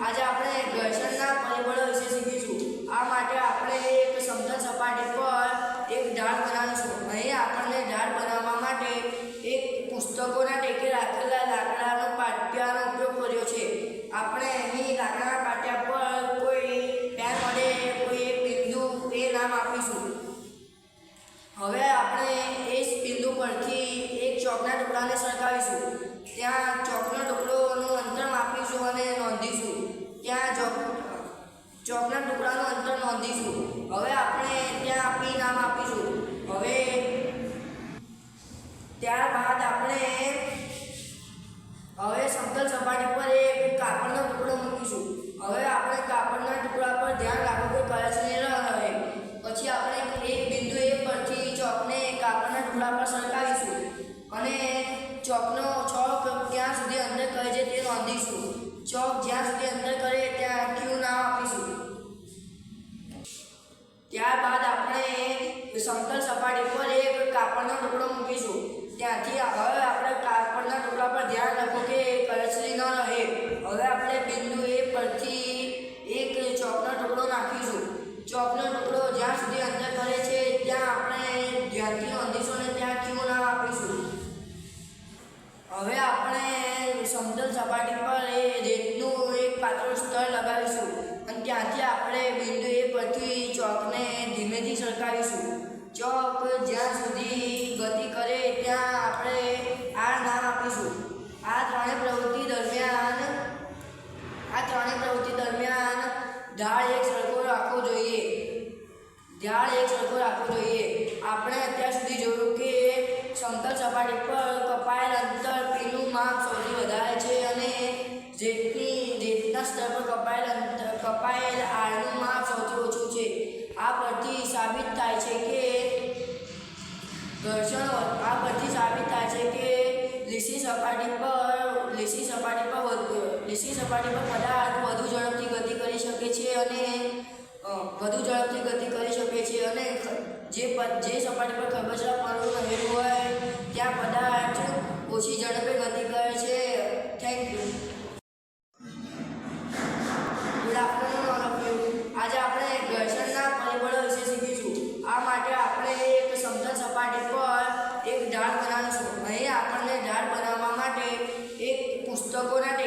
આજે આપણે ઘર્ષણના પરિબળો વિશે શીખીશું। આ માટે આપણે એક સમતલ સપાટી પર એક ઢાળ બનાવીશું। અહીં આપણને ઢાળ બનાવવા માટે એક પુસ્તકોના ટેકે રાખેલા લાકડાનો પાટિયાનો ઉપયોગ કર્યો છે। આપણે અહીં લાકડાના પાટિયા પર કોઈ પેન વડે કોઈ એક બિંદુ એ નામ આપીશું। હવે આપણે એ બિંદુ પરથી એક ચોકના ટુકડાને સરકાવીશું। ત્યાં ચોકનો ટુકડોનું અંતર માપીશું અને નોંધીશું। ત્યાં ચોકના ટુકડાનું અંતર નોંધીશું। હવે આપણે ત્યાં પી નામ આપીશું। હવે ત્યારબાદ આપણે સમતલ સપાટી પર એક કાપડનો ટુકડો મૂકીશું। હવે આપણે કાપડના ટુકડા પર ધ્યાન રાખવું કે કરચલી ન રહે। પછી આપણે એક બિંદુ એ પરથી ચોકને કાપડના ટુકડા પર સરકાવીશું અને ચોકનો ચોક ક્યાં સુધી અંદર કરે છે તે નોંધીશું। ચોક જ્યાં સુધી અંદર કરે ત્યાં ક્યુ નામ આપીશું। ત્યારબાદ આપણે સમતલ સપાટી પર એક કાપડનો ટુકડો મૂકીશું। ત્યાંથી હવે આપણે કાપડના ટુકડા પર ધ્યાન રાખો કે કરચલી ન રહે। હવે આપણે બિંદુ એ પરથી એક ચોકનો ટુકડો નાખીશું। ચોકનો ટુકડો જ્યાં સુધી અંદર કરે છે ત્યાં આપણે ધ્યાનથી નોંધીશું અને ત્યાં ક્યુ નામ આપીશું। હવે આપણે સમતલ સપાટી પર રેતનું એક પાતળું સ્તર લગાવીશું અને ત્યાંથી આપણે બિંદુ એ પરથી ચોકને ધીમેથી સરકાવીશું। ચોક જ્યાં સુધી ગતિ કરે ત્યાં આપણે આ નામ આપીશું। આ ત્રણેય પ્રવૃત્તિ દરમિયાન ઢાળ એક સરખો રાખવો જોઈએ। આપણે અત્યાર સુધી જોયું કે સમતલ સપાટી પર કપાયેલ અંતર પીનું માપ સૌથી વધારે છે અને રેતના સ્તર પર કપાયેલ આરનું માપ સૌથી ઓછું છે। આ પરથી સાબિત થાય છે કે લીસી સપાટી પર પદાર્થ વધુ ઝડપથી ગતિ કરી શકે છે અને જે સપાટી પર ખરબચડા પડવું રહેલું હોય ત્યાં પદાર્થ ઓછી ઝડપે ગતિ કરે છે। Thank you. Good afternoon all of you. આજે આપણે ઘર્ષણના પરિબળો વિશે શીખીશું। આ માટે આપણે એક સમતલ સપાટી પર એક ઢાળ બનાવીશું। અહીં આપણને ઢાળ બનાવવા માટે એક પુસ્તકોના